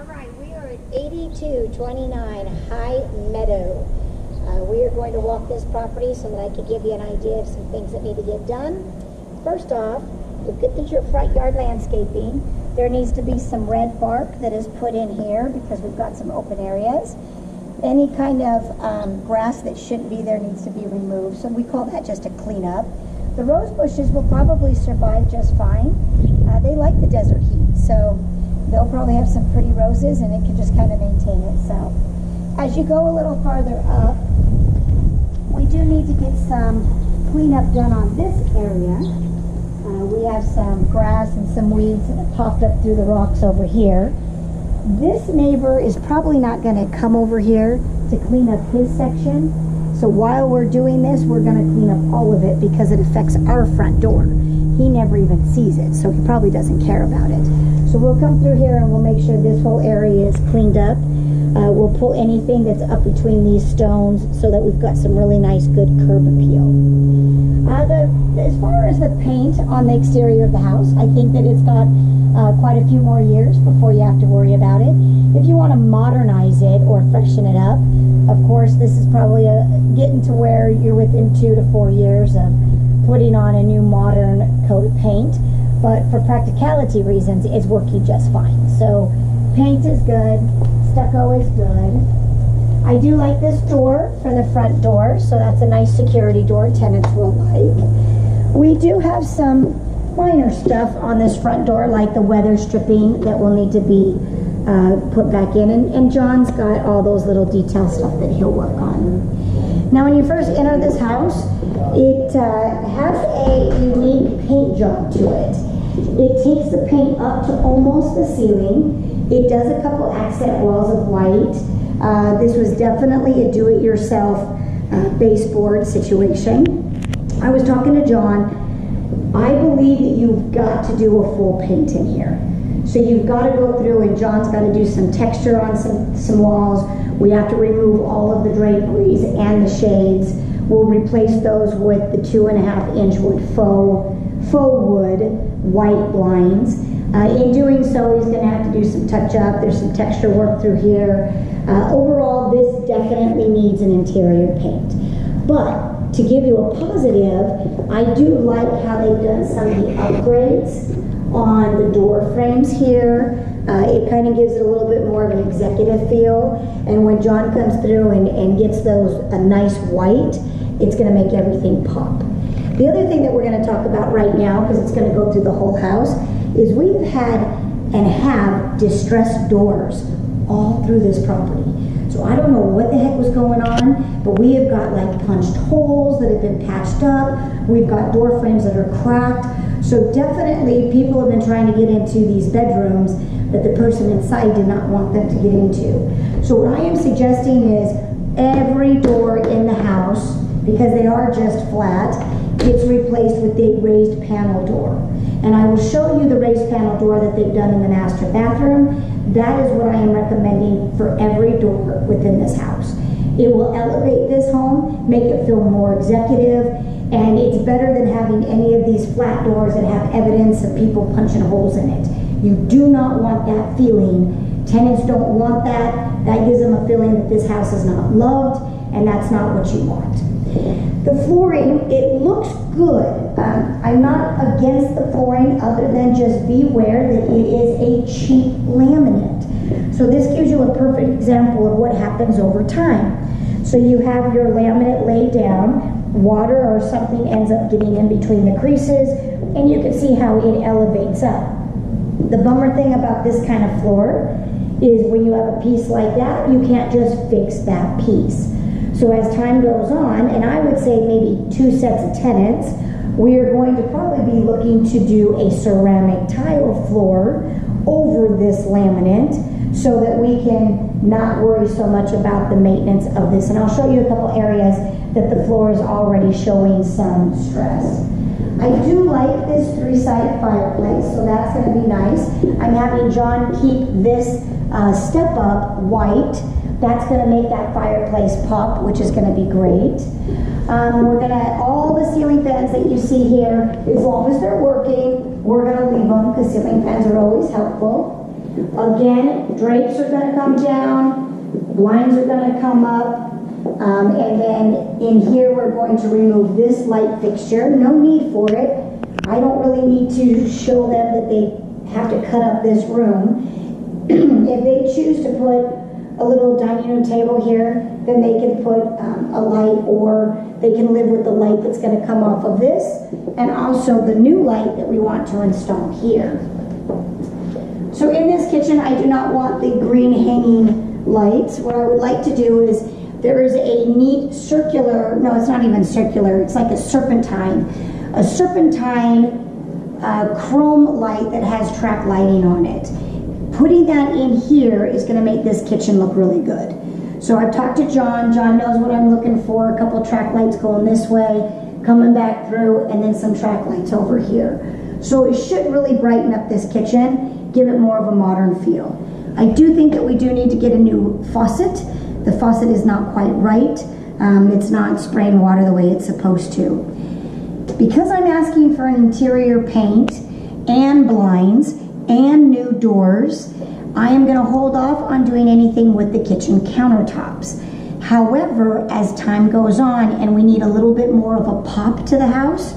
right, we are at 8229 High Meadow. We are going to walk this property so that I can give you an idea of some things that need to get done. First off, look at your front yard landscaping. There needs to be some red bark that is put in here because we've got some open areas. Any kind of grass that shouldn't be there needs to be removed, so we call that just a cleanup. The rose bushes will probably survive just fine. They like the desert heat, so they'll probably have some pretty roses and it can just kind of maintain itself. As you go a little farther up, we do need to get some cleanup done on this area. We have some grass and some weeds that have popped up through the rocks over here. This neighbor is probably not going to come over here to clean up his section. So while we're doing this, we're going to clean up all of it because it affects our front door. He never even sees it, so he probably doesn't care about it. So we'll come through here and we'll make sure this whole area is cleaned up. We'll pull anything that's up between these stones so that we've got some really nice, good curb appeal. As far as the paint on the exterior of the house, I think that it's got quite a few more years before you have to worry about it. If you want to modernize it or freshen it up, of course, this is probably getting to where you're within 2 to 4 years of putting on a new modern coat of paint. But for practicality reasons, it's working just fine. So paint is good, stucco is good. I do like this door for the front door, so that's a nice security door tenants will like. We do have some minor stuff on this front door, like the weather stripping that will need to be put back in, and John's got all those little detail stuff that he'll work on. Now when you first enter this house, it has a unique paint job to it. It takes the paint up to almost the ceiling. It does a couple accent walls of white. This was definitely a do-it-yourself baseboard situation. I was talking to John. I believe that you've got to do a full paint in here. So you've got to go through, and John's got to do some texture on some walls. We have to remove all of the draperies and the shades. We'll replace those with the 2.5-inch wood faux wood white blinds. In doing so, he's going to have to do some touch-up. There's some texture work through here. Overall, this definitely needs an interior paint. But to give you a positive, I do like how they've done some of the upgrades on the door frames here. It kind of gives it a little bit more of an executive feel. And when John comes through and gets those a nice white, it's going to make everything pop. The other thing that we're going to talk about right now, because it's going to go through the whole house, is we've had and have distressed doors all through this property. So I don't know what the heck was going on, but we have got like punched holes that have been patched up. We've got door frames that are cracked. So definitely people have been trying to get into these bedrooms that the person inside did not want them to get into. So what I am suggesting is every door in the house, because they are just flat, gets replaced with a raised panel door. And I will show you the raised panel door that they've done in the master bathroom. That is what I am recommending for every door within this house. It will elevate this home, make it feel more executive, and it's better than having any of these flat doors that have evidence of people punching holes in it. You do not want that feeling. Tenants don't want that. That gives them a feeling that this house is not loved, and that's not what you want. The flooring, it looks good. I'm not against the flooring other than just beware that it is a cheap laminate. So this gives you a perfect example of what happens over time. So you have your laminate laid down, water or something ends up getting in between the creases, and you can see how it elevates up. The bummer thing about this kind of floor is when you have a piece like that, you can't just fix that piece. So as time goes on, and I would say maybe 2 sets of tenants, we are going to probably be looking to do a ceramic tile floor over this laminate so that we can not worry so much about the maintenance of this. And I'll show you a couple areas that the floor is already showing some stress. I do like this 3-sided fireplace, so that's going to be nice. I'm having John keep this step up white. That's going to make that fireplace pop, which is going to be great. We're going to, all the ceiling fans that you see here, as long as they're working, we're going to leave them because ceiling fans are always helpful. Again, drapes are going to come down, blinds are going to come up, and then in here we're going to remove this light fixture. No need for it. I don't really need to show them that they have to cut up this room. If they choose to put a little dining room table here, then they can put a light, or they can live with the light that's going to come off of this, and also the new light that we want to install here. So in this kitchen, I do not want the green hanging lights. What I would like to do is, there is a neat circular, no, it's not even circular, it's like a serpentine chrome light that has track lighting on it. Putting that in here is going to make this kitchen look really good. So I've talked to John. John knows what I'm looking for. A couple track lights going this way, coming back through, and then some track lights over here. So it should really brighten up this kitchen, give it more of a modern feel. I do think that we do need to get a new faucet. The faucet is not quite right. It's not spraying water the way it's supposed to. Because I'm asking for an interior paint and blinds and new doors, I am going to hold off on doing anything with the kitchen countertops. However, as time goes on and we need a little bit more of a pop to the house,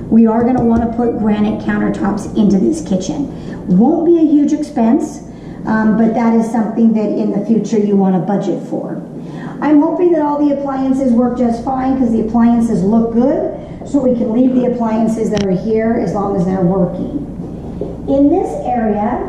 we are going to want to put granite countertops into this kitchen. Won't be a huge expense, but that is something that in the future you want to budget for. I'm hoping that all the appliances work just fine, because the appliances look good, so we can leave the appliances that are here as long as they're working. In this area,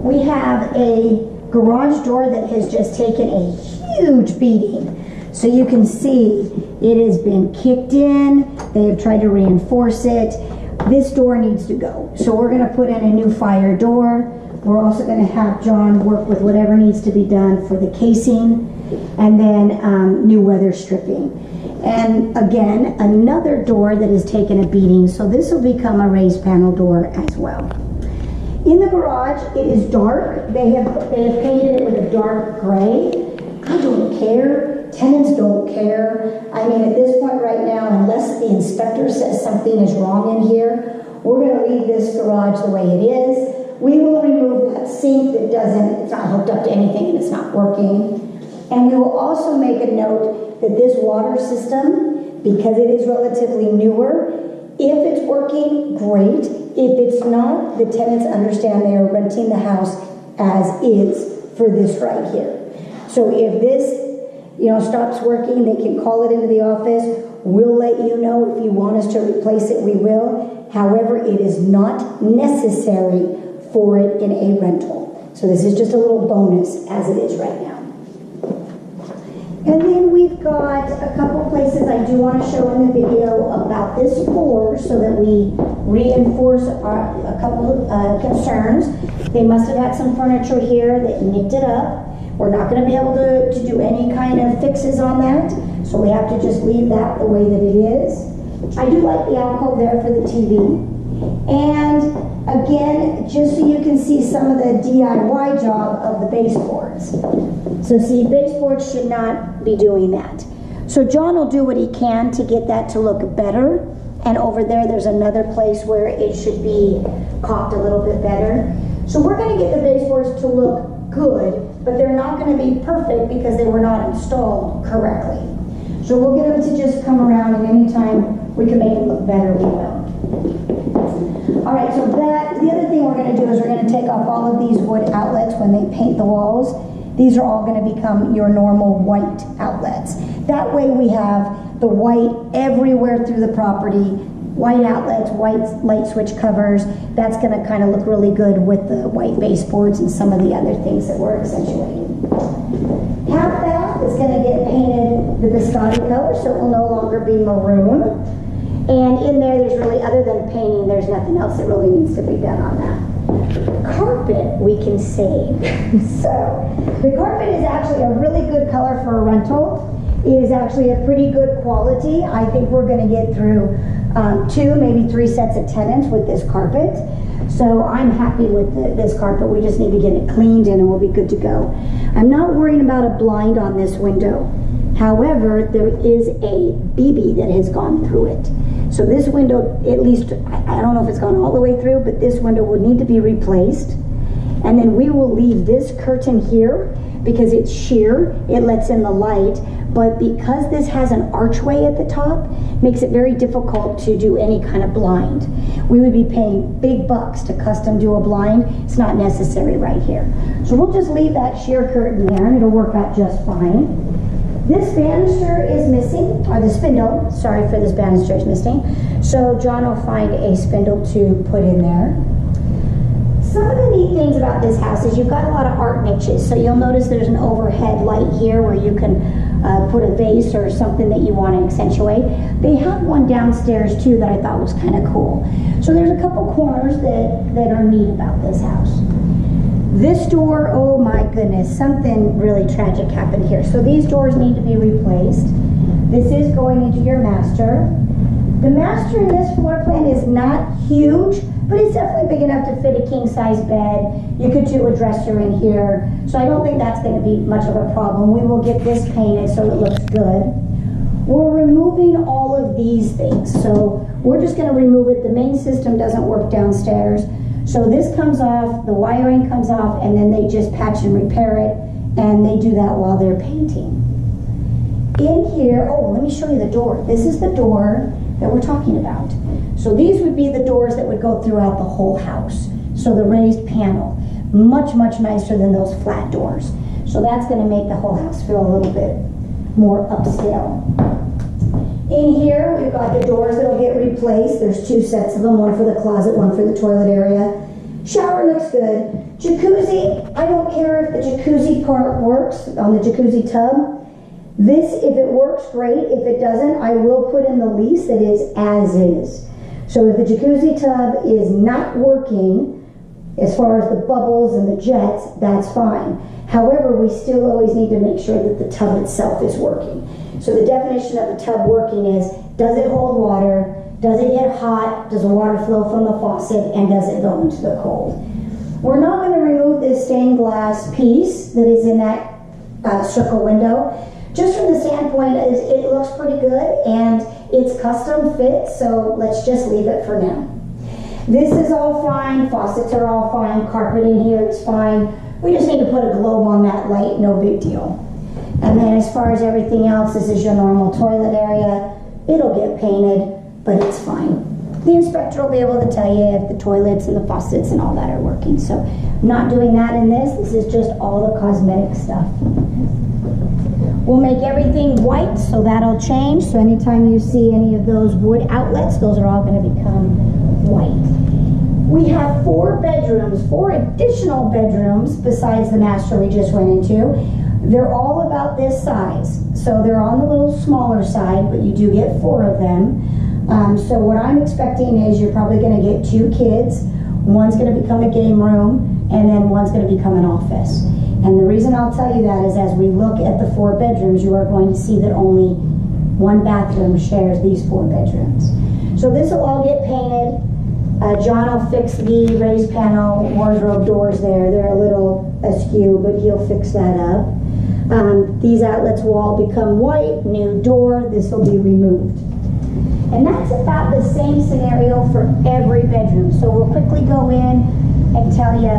we have a garage door that has just taken a huge beating. So you can see it has been kicked in. They have tried to reinforce it. This door needs to go. So we're going to put in a new fire door. We're also going to have John work with whatever needs to be done for the casing, and then new weather stripping. And again, another door that has taken a beating, so this will become a raised panel door as well. In the garage, it is dark. They have painted it with a dark gray. I don't care. Tenants don't care. I mean, at this point right now, unless the inspector says something is wrong in here, we're going to leave this garage the way it is. We will remove that sink that it's not hooked up to anything and it's not working. And we will also make a note that this water system, because it is relatively newer, if it's working, great. If it's not, the tenants understand they are renting the house as is for this right here. So if this, stops working, they can call it into the office. We'll let you know. If you want us to replace it, we will. However, it is not necessary for it in a rental. So this is just a little bonus as it is right now. And then we've got a couple places I do want to show in the video about this floor, so that we reinforce a couple of concerns. They must have had some furniture here that nicked it up. We're not going to be able to do any kind of fixes on that, so we have to just leave that the way that it is. I do like the alcove there for the TV. And again, just so you can see some of the DIY job of the baseboards. So see, baseboards should not be doing that. So John will do what he can to get that to look better. And over there's another place where it should be caulked a little bit better. So we're going to get the baseboards to look good, but they're not going to be perfect because they were not installed correctly. So we'll get them to just come around, and anytime we can make it look better, we will. All right, so the other thing we're going to do is we're going to take off all of these wood outlets when they paint the walls. These are all going to become your normal white outlets. That way we have the white everywhere through the property, white outlets, white light switch covers. That's going to kind of look really good with the white baseboards and some of the other things that we're accentuating. Half bath is going to get painted the biscotti color, so it will no longer be maroon. And in there's really, other than painting, there's nothing else that really needs to be done on that. Carpet we can save. So the carpet is actually a really good color for a rental. It is actually a pretty good quality. I think we're going to get through 2, maybe 3 sets of tenants with this carpet. So I'm happy with this carpet. We just need to get it cleaned and we'll be good to go. I'm not worrying about a blind on this window. However, there is a BB that has gone through it. So this window, at least, I don't know if it's gone all the way through, but this window would need to be replaced. And then we will leave this curtain here because it's sheer, it lets in the light. But because this has an archway at the top, makes it very difficult to do any kind of blind. We would be paying big bucks to custom do a blind. It's not necessary right here. So we'll just leave that sheer curtain there and it'll work out just fine. This banister is missing, or the spindle, sorry for this banister is missing. So John will find a spindle to put in there. Some of the neat things about this house is you've got a lot of art niches. So you'll notice there's an overhead light here where you can put a vase or something that you want to accentuate. They have one downstairs too that I thought was kind of cool. So there's a couple corners that are neat about this house. This door, oh my goodness, something really tragic happened here. So these doors need to be replaced. This is going into your master. The master in this floor plan is not huge, but it's definitely big enough to fit a king-size bed. You could do a dresser in here. So I don't think that's going to be much of a problem. We will get this painted so it looks good. We're removing all of these things. So we're just going to remove it. The main system doesn't work downstairs. So this comes off, the wiring comes off, and then they just patch and repair it, and they do that while they're painting. In here, oh, let me show you the door. This is the door that we're talking about. So these would be the doors that would go throughout the whole house. So the raised panel, much, much nicer than those flat doors. So that's gonna make the whole house feel a little bit more upscale. In here, we've got the doors that'll get replaced. There's two sets of them, one for the closet, one for the toilet area. Shower looks good. Jacuzzi, I don't care if the jacuzzi part works on the jacuzzi tub. This, if it works, great. If it doesn't, I will put in the lease that is as is. So if the jacuzzi tub is not working, as far as the bubbles and the jets, that's fine. However, we still always need to make sure that the tub itself is working. So the definition of a tub working is, does it hold water? Does it get hot? Does the water flow from the faucet? And does it go into the cold? We're not going to remove this stained glass piece that is in that circle window. Just from the standpoint, it looks pretty good and it's custom fit, so let's just leave it for now. This is all fine, faucets are all fine, carpet in here is fine. We just need to put a globe on that light, no big deal. And then as far as everything else, this is your normal toilet area. It'll get painted, but it's fine. The inspector will be able to tell you if the toilets and the faucets and all that are working. So I'm not doing that in this. This is just all the cosmetic stuff. We'll make everything white, so that'll change. So anytime you see any of those wood outlets, those are all going to become white. We have 4 bedrooms, 4 additional bedrooms besides the master we just went into. They're all about this size. So they're on the little smaller side, but you do get 4 of them. So what I'm expecting is you're probably going to get 2 kids. One's going to become a game room, and then one's going to become an office. And the reason I'll tell you that is as we look at the 4 bedrooms, you are going to see that only 1 bathroom shares these 4 bedrooms. So this will all get painted. John will fix the raised panel wardrobe doors there. They're a little askew, but he'll fix that up. These outlets will all become white, new door, this will be removed. And that's about the same scenario for every bedroom. So we'll quickly go in and tell you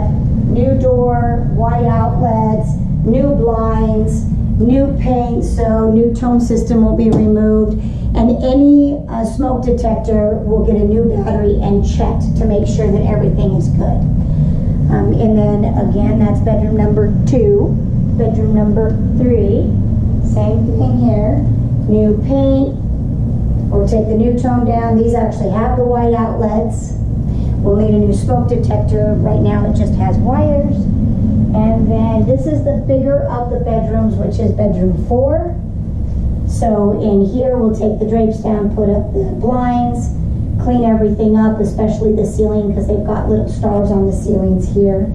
new door, white outlets, new blinds, new paint, so new tone system will be removed, and any smoke detector will get a new battery and checked to make sure that everything is good. And then again, that's bedroom number 2. Bedroom number 3, same thing here, new paint. We'll take the new tone down. These actually have the white outlets. We'll need a new smoke detector. Right now it just has wires. And then this is the bigger of the bedrooms, which is bedroom 4. So in here we'll take the drapes down, put up the blinds, clean everything up, especially the ceiling because they've got little stars on the ceilings here.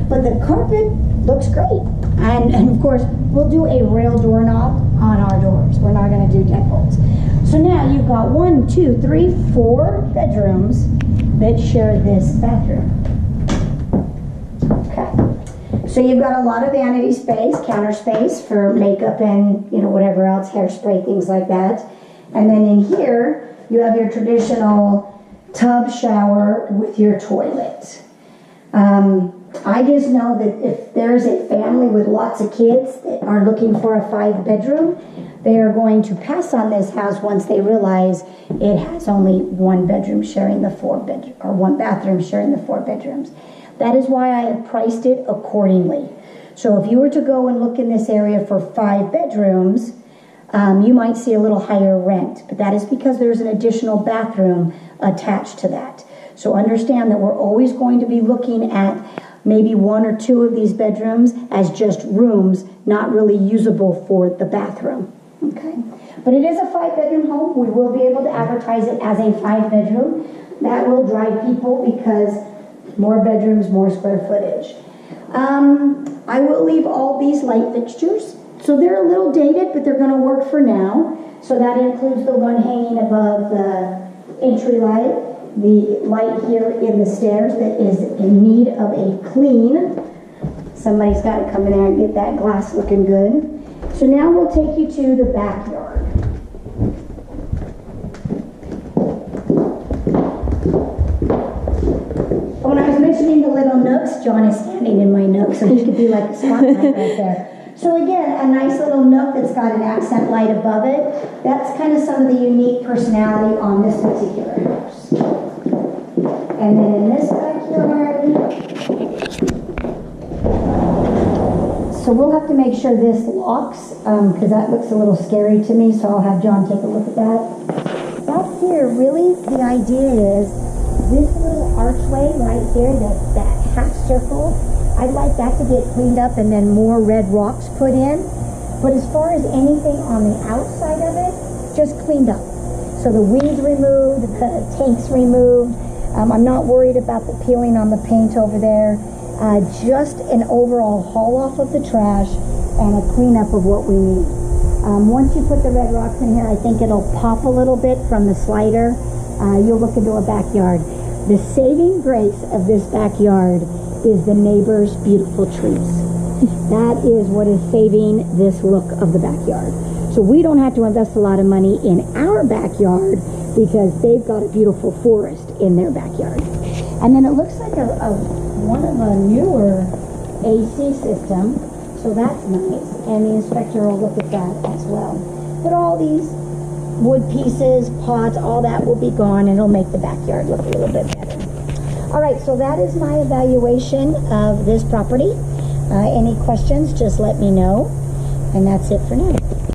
But the carpet looks great. And of course, we'll do a real doorknob on our doors. We're not going to do deadbolts. So now you've got 1, 2, 3, 4 bedrooms that share this bathroom. Okay. So you've got a lot of vanity space, counter space for makeup and whatever else, hairspray, things like that. And then in here, you have your traditional tub shower with your toilet. I just know that if there's a family with lots of kids that are looking for a 5-bedroom, they are going to pass on this house once they realize it has only 1 bedroom sharing the 4 bedroom, or 1 bathroom sharing the 4 bedrooms. That is why I have priced it accordingly. So if you were to go and look in this area for 5 bedrooms, you might see a little higher rent, but that is because there's an additional bathroom attached to that. So understand that we're always going to be looking at maybe 1 or 2 of these bedrooms as just rooms, not really usable for the bathroom. Okay, but it is a 5-bedroom home. We will be able to advertise it as a 5-bedroom. That will drive people because more bedrooms, more square footage. I will leave all these light fixtures. So they're a little dated, but they're going to work for now. So that includes the one hanging above the entry light, the light here in the stairs that is in need of a clean. Somebody's got to come in there and get that glass looking good. So now we'll take you to the backyard. When I was mentioning the little nooks, John is standing in my nook, so he could be like a spotlight right there. So again, a nice little nook that's got an accent light above it. That's kind of some of the unique personality on this particular house. And then in this backyard, so we'll have to make sure this locks, because that looks a little scary to me, so I'll have John take a look at that. Back here, really, the idea is this little archway right here, that half circle, I'd like that to get cleaned up and then more red rocks put in. But as far as anything on the outside of it, just cleaned up. So the weeds removed, the tanks removed. I'm not worried about the peeling on the paint over there. Just an overall haul off of the trash and a cleanup of what we need. Once you put the red rocks in here, I think it'll pop a little bit from the slider. You'll look into a backyard. The saving grace of this backyard is the neighbor's beautiful trees. That is what is saving this look of the backyard. So we don't have to invest a lot of money in our backyard because they've got a beautiful forest in their backyard. And then it looks like one of a newer AC system, so that's nice. And the inspector will look at that as well. But all these wood pieces, pots, all that will be gone, and it'll make the backyard look a little bit better. All right, so that is my evaluation of this property. Any questions, just let me know. And that's it for now.